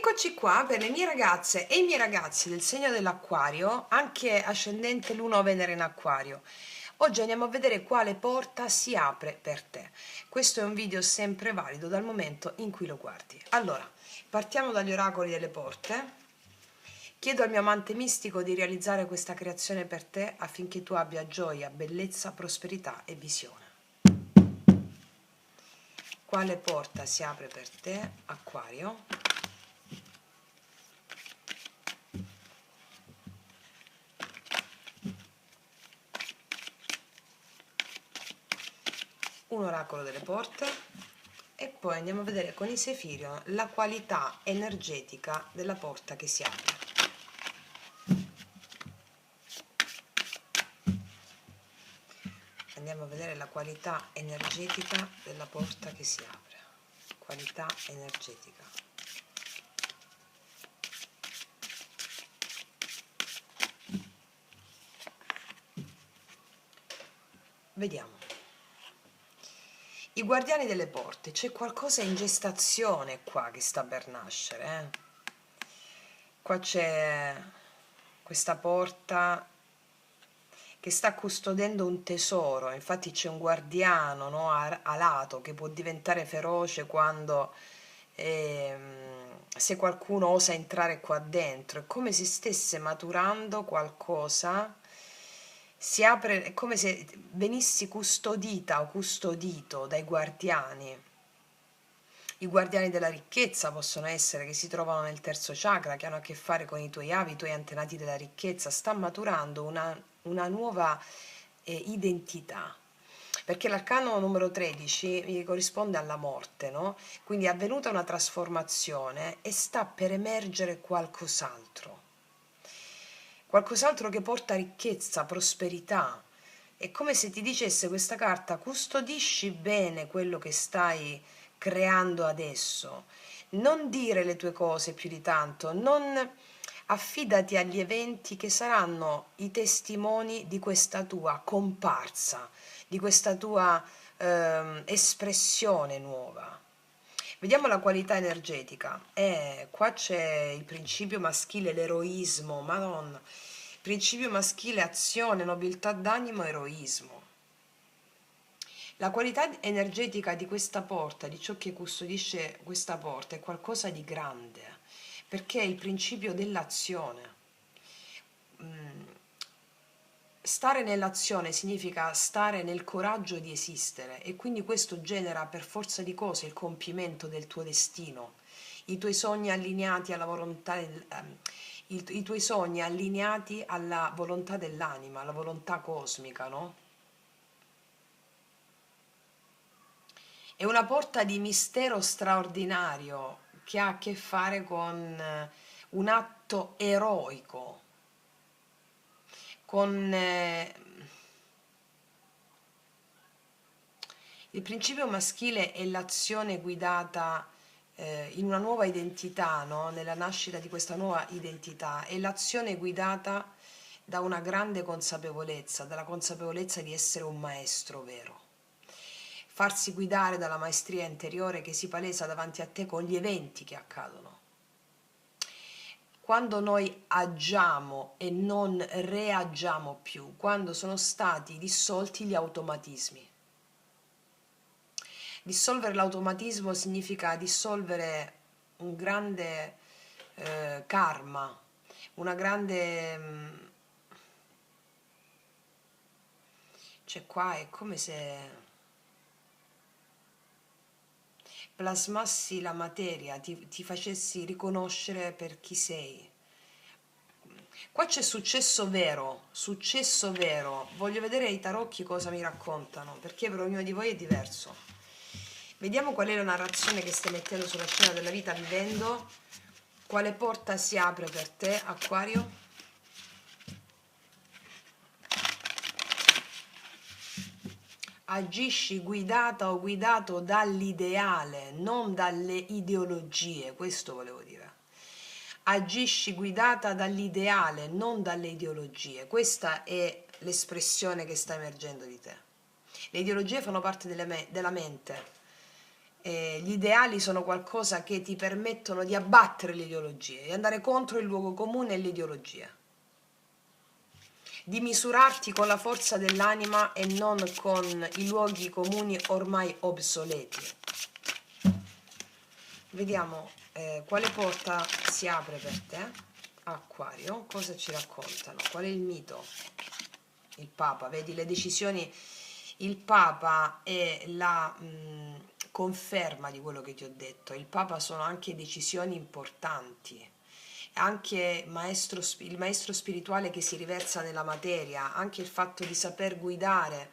Eccoci qua per le mie ragazze e i miei ragazzi del segno dell'Acquario, anche ascendente Luna o Venere in Acquario. Oggi andiamo a vedere quale porta si apre per te. Questo è un video sempre valido dal momento in cui lo guardi. Allora, partiamo dagli oracoli delle porte. Chiedo al mio amante mistico di realizzare questa creazione per te affinché tu abbia gioia, bellezza, prosperità e visione. Quale porta si apre per te, Acquario? Un oracolo delle porte e poi andiamo a vedere con i Sefiro la qualità energetica della porta che si apre. Andiamo a vedere la qualità energetica della porta che si apre. Qualità energetica. Vediamo. I guardiani delle porte, c'è qualcosa in gestazione qua che sta per nascere. Qua c'è questa porta che sta custodendo un tesoro, infatti c'è un guardiano, no, alato che può diventare feroce quando se qualcuno osa entrare qua dentro. È come se stesse maturando qualcosa, si apre, è come se venissi custodita o custodito dai guardiani. I guardiani della ricchezza possono essere che si trovano nel terzo chakra, che hanno a che fare con i tuoi avi, i tuoi antenati della ricchezza. Sta maturando una nuova identità, perché l'arcano numero 13 corrisponde alla morte, no? Quindi è avvenuta una trasformazione e sta per emergere qualcos'altro che porta ricchezza, prosperità. È come se ti dicesse questa carta: custodisci bene quello che stai creando adesso, non dire le tue cose più di tanto, non affidati agli eventi che saranno i testimoni di questa tua comparsa, di questa tua espressione nuova. Vediamo la qualità energetica. Qua c'è il principio maschile, l'eroismo, Madonna. Principio maschile, azione, nobiltà d'animo, eroismo. La qualità energetica di questa porta, di ciò che custodisce questa porta, è qualcosa di grande, perché è il principio dell'azione. Stare nell'azione significa stare nel coraggio di esistere, e quindi questo genera per forza di cose il compimento del tuo destino, i tuoi sogni allineati alla volontà i tuoi sogni allineati alla volontà dell'anima, alla volontà cosmica, no? È una porta di mistero straordinario che ha a che fare con un atto eroico, con il principio maschile è l'azione guidata in una nuova identità, no? Nella nascita di questa nuova identità, è l'azione guidata da una grande consapevolezza, dalla consapevolezza di essere un maestro vero. Farsi guidare dalla maestria interiore che si palesa davanti a te con gli eventi che accadono. Quando noi agiamo e non reagiamo più, quando sono stati dissolti gli automatismi. Dissolvere l'automatismo significa dissolvere un grande karma, una grande... cioè qua è come se plasmassi la materia, ti facessi riconoscere per chi sei. Qua c'è successo vero, voglio vedere i tarocchi cosa mi raccontano, perché per ognuno di voi è diverso. Vediamo qual è la narrazione che stai mettendo sulla scena della vita vivendo, quale porta si apre per te, Acquario. Agisci guidata o guidato dall'ideale, non dalle ideologie, questo volevo dire. Agisci guidata dall'ideale, non dalle ideologie. Questa è l'espressione che sta emergendo di te. Le ideologie fanno parte della mente Gli ideali sono qualcosa che ti permettono di abbattere le ideologie, di andare contro il luogo comune e l'ideologia, di misurarti con la forza dell'anima e non con i luoghi comuni ormai obsoleti. Vediamo quale porta si apre per te. Acquario, cosa ci raccontano? Qual è il mito? Il Papa, vedi le decisioni, il Papa è la conferma di quello che ti ho detto. Il Papa sono anche decisioni importanti, anche il maestro spirituale che si riversa nella materia, anche il fatto di saper guidare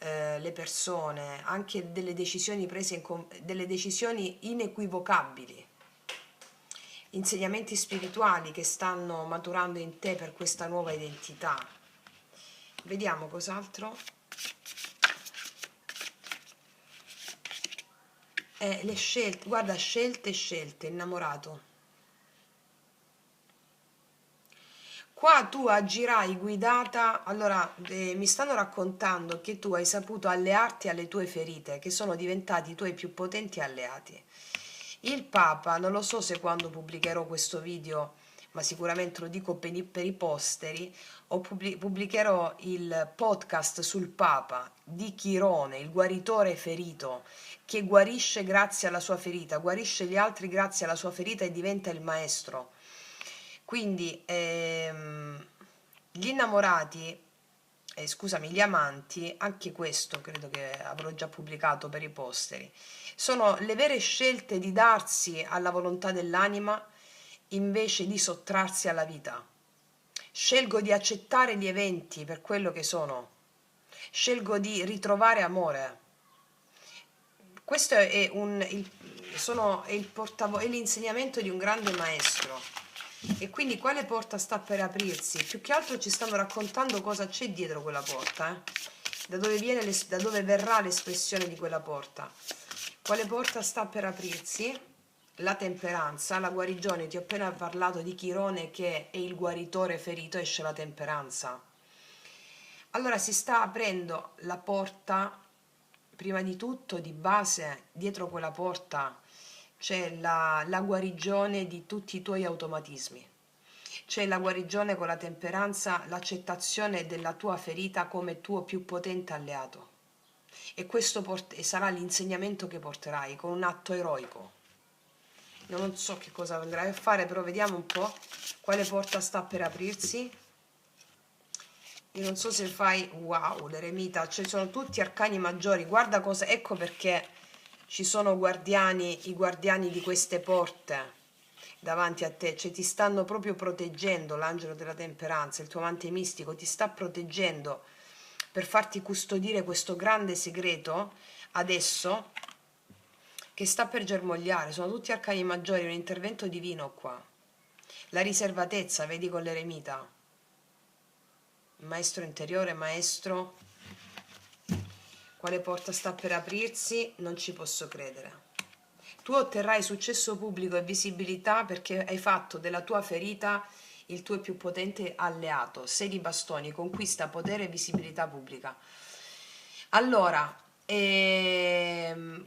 le persone, anche delle decisioni prese delle decisioni inequivocabili, insegnamenti spirituali che stanno maturando in te per questa nuova identità. Vediamo cos'altro. Le scelte, guarda, scelte, innamorato. Qua tu agirai guidata, allora mi stanno raccontando che tu hai saputo allearti alle tue ferite, che sono diventati i tuoi più potenti alleati. Il Papa, non lo so se quando pubblicherò questo video, ma sicuramente lo dico per i posteri, o pubblicherò il podcast sul Papa di Chirone, il guaritore ferito, che guarisce grazie alla sua ferita, guarisce gli altri grazie alla sua ferita e diventa il maestro. Quindi gli innamorati, scusami, gli amanti, anche questo credo che avrò già pubblicato per i posteri, sono le vere scelte di darsi alla volontà dell'anima invece di sottrarsi alla vita. Scelgo di accettare gli eventi per quello che sono. Scelgo di ritrovare amore. Questo è è l'insegnamento di un grande maestro. E quindi quale porta sta per aprirsi? Più che altro ci stanno raccontando cosa c'è dietro quella porta, da dove verrà l'espressione di quella porta. Quale porta sta per aprirsi? La temperanza, la guarigione. Ti ho appena parlato di Chirone che è il guaritore ferito, esce la temperanza. Allora si sta aprendo la porta, prima di tutto, di base, dietro quella porta c'è la guarigione di tutti i tuoi automatismi. C'è la guarigione con la temperanza, l'accettazione della tua ferita come tuo più potente alleato. E questo sarà l'insegnamento che porterai con un atto eroico. Io non so che cosa andrai a fare, però vediamo un po' quale porta sta per aprirsi. Io non so se fai, wow, l'eremita, cioè sono tutti arcani maggiori, guarda cosa, ecco perché ci sono i guardiani di queste porte davanti a te, cioè ti stanno proprio proteggendo, l'angelo della temperanza, il tuo amante mistico ti sta proteggendo per farti custodire questo grande segreto adesso che sta per germogliare. Sono tutti arcani maggiori, un intervento divino qua. La riservatezza, vedi con l'eremita, maestro interiore, maestro, quale porta sta per aprirsi? Non ci posso credere. Tu otterrai successo pubblico e visibilità perché hai fatto della tua ferita il tuo più potente alleato. 6 di bastoni, conquista potere e visibilità pubblica. Allora,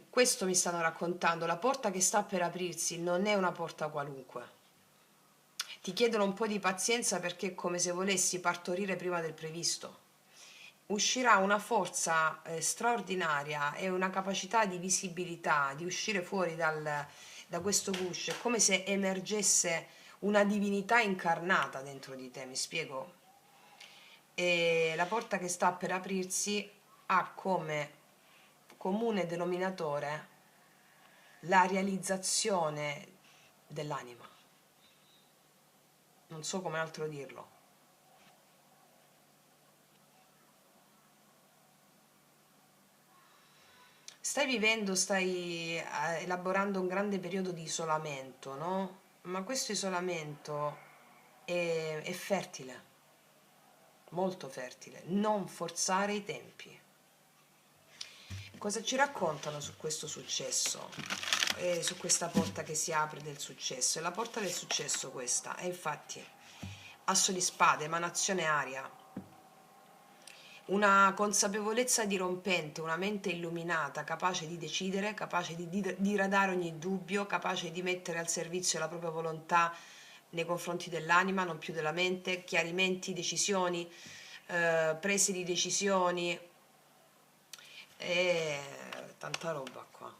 questo mi stanno raccontando, la porta che sta per aprirsi non è una porta qualunque. Ti chiedono un po' di pazienza perché è come se volessi partorire prima del previsto. Uscirà una forza straordinaria e una capacità di visibilità, di uscire fuori da questo guscio, è come se emergesse una divinità incarnata dentro di te, mi spiego? E la porta che sta per aprirsi ha come comune denominatore la realizzazione dell'anima. Non so come altro dirlo. Stai elaborando un grande periodo di isolamento, no? Ma questo isolamento è fertile, molto fertile. Non forzare i tempi. Cosa ci raccontano su questo successo? Su questa porta che si apre del successo? È la porta del successo questa, e infatti, asso di spade, emanazione aria. una consapevolezza dirompente, una mente illuminata, capace di decidere, capace di diradare ogni dubbio, capace di mettere al servizio la propria volontà nei confronti dell'anima, non più della mente, chiarimenti, decisioni, prese di decisioni e tanta roba qua.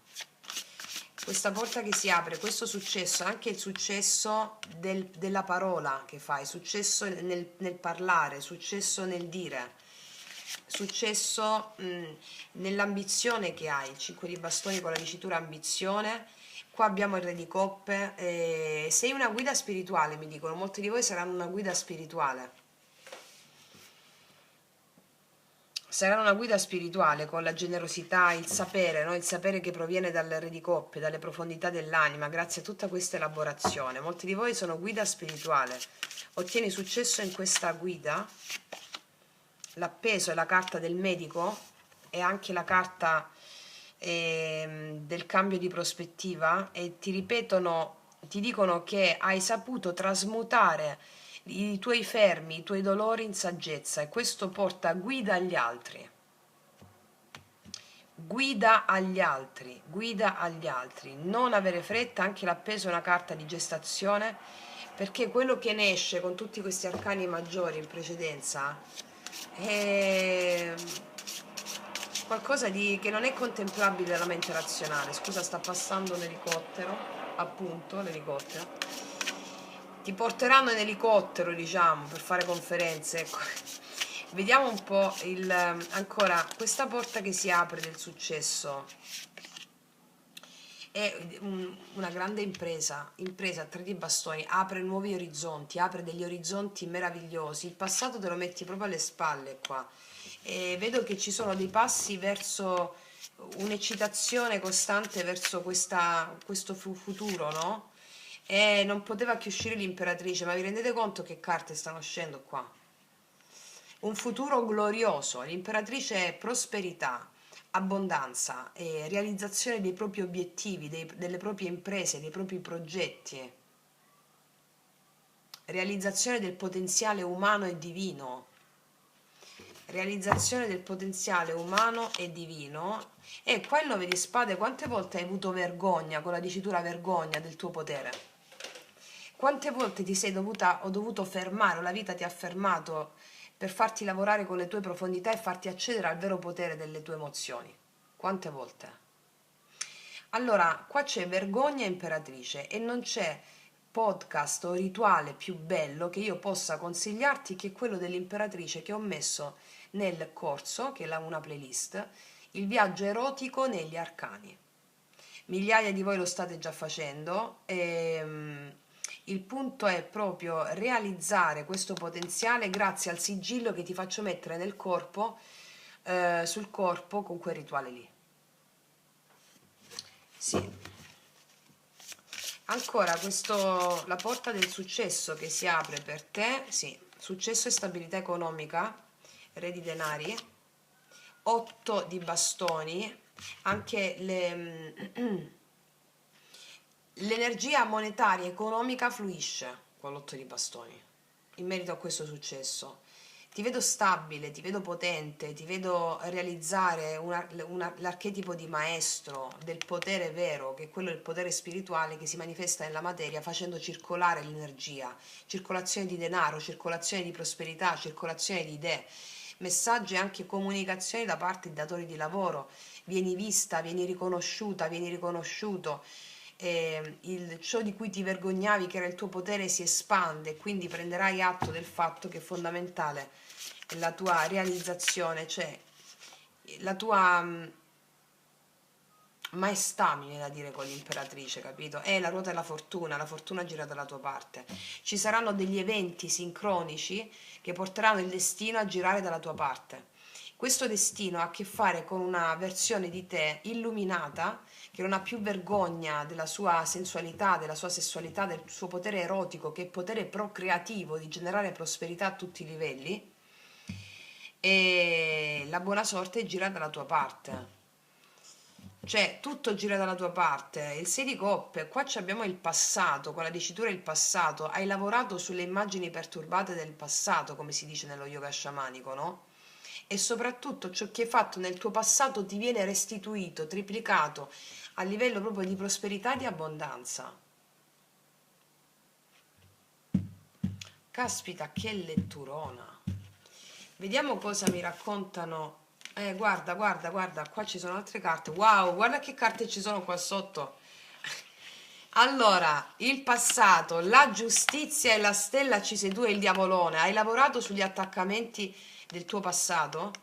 Questa porta che si apre, questo successo, anche il successo della parola che fai, successo nel parlare, successo nel dire, successo nell'ambizione che hai, il 5 di bastoni con la dicitura ambizione. Qua abbiamo il re di coppe, sei una guida spirituale, mi dicono, molti di voi saranno una guida spirituale. Sarà una guida spirituale con la generosità, il sapere, no? Il sapere che proviene dal Re di Coppe, dalle profondità dell'anima, grazie a tutta questa elaborazione. Molti di voi sono guida spirituale. Ottieni successo in questa guida. L'appeso è la carta del medico e anche la carta del cambio di prospettiva e ti ripetono, ti dicono che hai saputo trasmutare i tuoi fermi, i tuoi dolori in saggezza e questo porta guida agli altri. Guida agli altri, guida agli altri. Non avere fretta, anche l'appeso è una carta di gestazione, perché quello che ne esce con tutti questi arcani maggiori in precedenza è qualcosa che non è contemplabile dalla mente razionale. Scusa, sta passando un elicottero, appunto, l'elicottero. Ti porteranno in elicottero, diciamo, per fare conferenze, ecco. Vediamo un po' ancora questa porta che si apre del successo. È una grande impresa, a 3 di bastoni, apre nuovi orizzonti, apre degli orizzonti meravigliosi. Il passato te lo metti proprio alle spalle qua. E vedo che ci sono dei passi verso un'eccitazione costante verso questo futuro, no? E non poteva che uscire l'imperatrice, ma vi rendete conto che carte stanno uscendo qua? Un futuro glorioso, l'imperatrice è prosperità, abbondanza e realizzazione dei propri obiettivi, delle proprie imprese, dei propri progetti, realizzazione del potenziale umano e divino, realizzazione del potenziale umano e divino. E qua il 9 di spade, quante volte hai avuto vergogna, con la dicitura vergogna del tuo potere? Quante volte ti sei dovuto fermare, o la vita ti ha fermato per farti lavorare con le tue profondità e farti accedere al vero potere delle tue emozioni? Quante volte? Allora, qua c'è vergogna imperatrice e non c'è podcast o rituale più bello che io possa consigliarti che quello dell'imperatrice che ho messo nel corso, che è una playlist, il viaggio erotico negli arcani. Migliaia di voi lo state già facendo e il punto è proprio realizzare questo potenziale grazie al sigillo che ti faccio mettere nel corpo, sul corpo con quel rituale lì. Sì. Ancora la porta del successo che si apre per te, sì, successo e stabilità economica, re di denari, 8 di bastoni, anche l'energia monetaria economica fluisce con l'8 di bastoni in merito a questo successo. Ti vedo stabile, ti vedo potente, ti vedo realizzare l'archetipo di maestro del potere vero, che è quello del potere spirituale che si manifesta nella materia facendo circolare l'energia, circolazione di denaro, circolazione di prosperità, circolazione di idee, messaggi e anche comunicazioni da parte di datori di lavoro. Vieni vista, vieni riconosciuta, vieni riconosciuto. Ciò di cui ti vergognavi che era il tuo potere si espande, quindi prenderai atto del fatto che è fondamentale la tua realizzazione, cioè la tua maestà, mi viene da dire con l'imperatrice, capito? È la ruota della fortuna, la fortuna gira dalla tua parte. Ci saranno degli eventi sincronici che porteranno il destino a girare dalla tua parte. Questo destino ha a che fare con una versione di te illuminata che non ha più vergogna della sua sensualità, della sua sessualità, del suo potere erotico, che è potere procreativo di generare prosperità a tutti i livelli, e la buona sorte gira dalla tua parte. Cioè, tutto gira dalla tua parte. Il 6 di coppe, qua abbiamo il passato, con la dicitura il passato. Hai lavorato sulle immagini perturbate del passato, come si dice nello yoga sciamanico, no? e soprattutto ciò che hai fatto nel tuo passato ti viene restituito, triplicato a livello proprio di prosperità e di abbondanza. Caspita, che letturona! Vediamo cosa mi raccontano. Guarda, guarda, guarda, qua ci sono altre carte. Wow, guarda che carte ci sono qua sotto. Allora, il passato, la giustizia e la stella C2 e il diavolone. Hai lavorato sugli attaccamenti del tuo passato?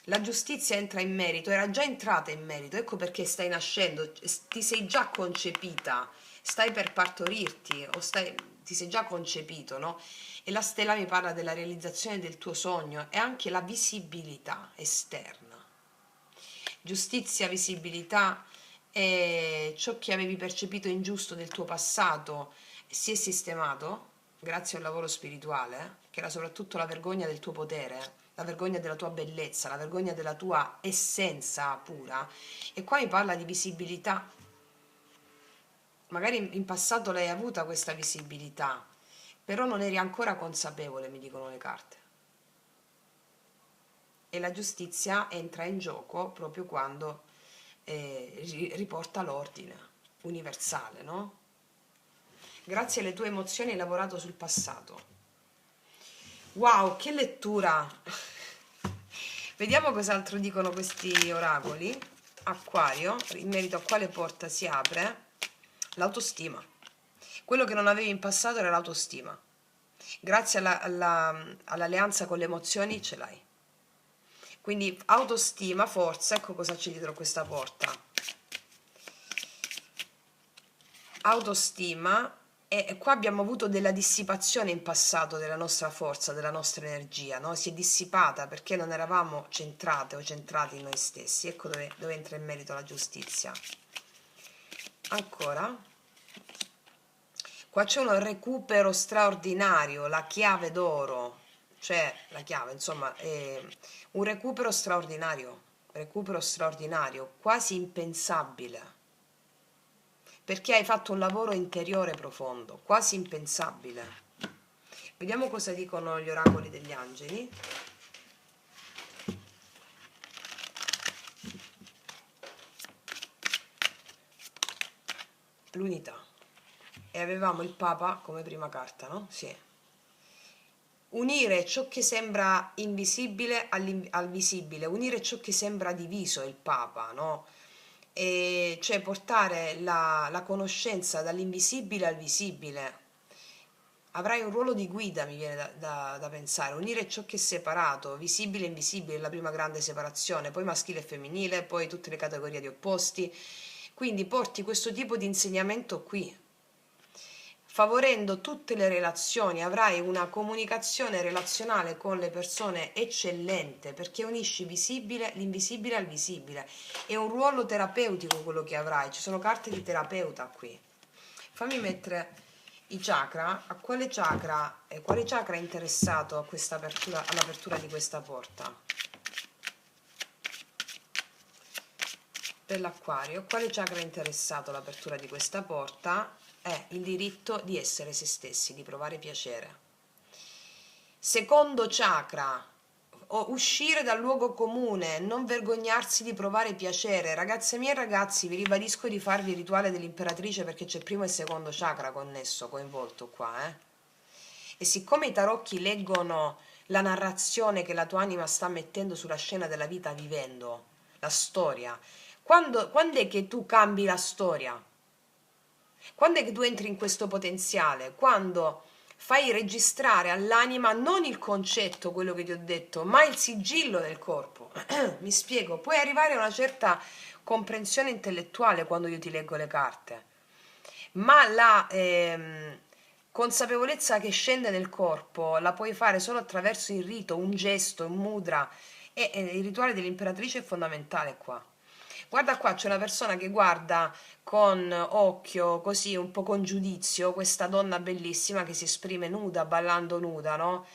La giustizia entra in merito, era già entrata in merito, ecco perché stai nascendo, ti sei già concepita, stai per partorirti o ti sei già concepito, no? E la stella mi parla della realizzazione del tuo sogno e anche la visibilità esterna. Giustizia, visibilità e ciò che avevi percepito ingiusto del tuo passato si è sistemato grazie a un lavoro spirituale, che era soprattutto la vergogna del tuo potere, la vergogna della tua bellezza, la vergogna della tua essenza pura. E qua mi parla di visibilità. Magari in passato l'hai avuta questa visibilità, però non eri ancora consapevole, mi dicono le carte. E la giustizia entra in gioco proprio quando riporta l'ordine universale, no? Grazie alle tue emozioni hai lavorato sul passato. Wow, che lettura! Vediamo cos'altro dicono questi oracoli. Acquario, in merito a quale porta si apre? L'autostima. Quello che non avevi in passato era l'autostima. Grazie all'alleanza con le emozioni ce l'hai. Quindi autostima, forza, ecco cosa c'è dietro questa porta. Autostima, e qua abbiamo avuto della dissipazione in passato della nostra forza, della nostra energia, no? Si è dissipata perché non eravamo centrate o centrati in noi stessi. Ecco dove entra in merito la giustizia. Ancora, qua c'è un recupero straordinario, la chiave d'oro, cioè la chiave, insomma, è un recupero straordinario, quasi impensabile, perché hai fatto un lavoro interiore profondo, quasi impensabile. Vediamo cosa dicono gli oracoli degli angeli. L'unità. E avevamo il Papa come prima carta, no? Sì. Unire ciò che sembra invisibile al visibile, unire ciò che sembra diviso, il Papa, no? E cioè portare la conoscenza dall'invisibile al visibile. Avrai un ruolo di guida, mi viene da pensare, unire ciò che è separato, visibile e invisibile, la prima grande separazione, poi maschile e femminile, poi tutte le categorie di opposti. Quindi porti questo tipo di insegnamento qui, favorendo tutte le relazioni, avrai una comunicazione relazionale con le persone eccellente, perché unisci l'invisibile al visibile. È un ruolo terapeutico quello che avrai, ci sono carte di terapeuta qui. Fammi mettere i chakra, a quale chakra è interessato a questa apertura, all'apertura di questa porta? Per l'acquario, quale chakra è interessato all'apertura di questa porta? È il diritto di essere se stessi, di provare piacere. Secondo chakra, uscire dal luogo comune, non vergognarsi di provare piacere. Ragazze mie e ragazzi, vi ribadisco di farvi il rituale dell'imperatrice perché c'è primo e secondo chakra connesso, coinvolto qua, E siccome i tarocchi leggono la narrazione che la tua anima sta mettendo sulla scena della vita vivendo, la storia, quando è che tu cambi la storia? Quando è che tu entri in questo potenziale? Quando fai registrare all'anima non il concetto, quello che ti ho detto, ma il sigillo del corpo. Mi spiego, puoi arrivare a una certa comprensione intellettuale quando io ti leggo le carte, ma la consapevolezza che scende nel corpo la puoi fare solo attraverso il rito, un gesto, un mudra, e il rituale dell'imperatrice è fondamentale qua. Guarda qua, c'è una persona che guarda con occhio, così un po' con giudizio, questa donna bellissima che si esprime nuda, ballando nuda, no?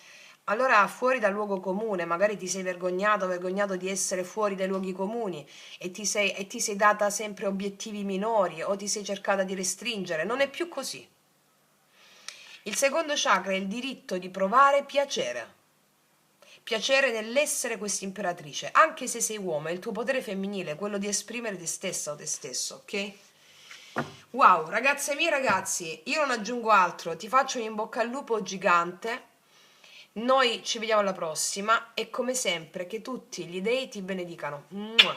Allora fuori dal luogo comune, magari ti sei vergognato di essere fuori dai luoghi comuni e ti sei data sempre obiettivi minori o ti sei cercata di restringere. Non è più così. Il secondo chakra è il diritto di provare piacere. piacere nell'essere questa imperatrice, anche se sei uomo, è il tuo potere femminile, quello di esprimere te stessa o te stesso, ok? Wow, ragazze mie, ragazzi, io non aggiungo altro, ti faccio un in bocca al lupo gigante, noi ci vediamo alla prossima e come sempre che tutti gli dei ti benedicano. Mua.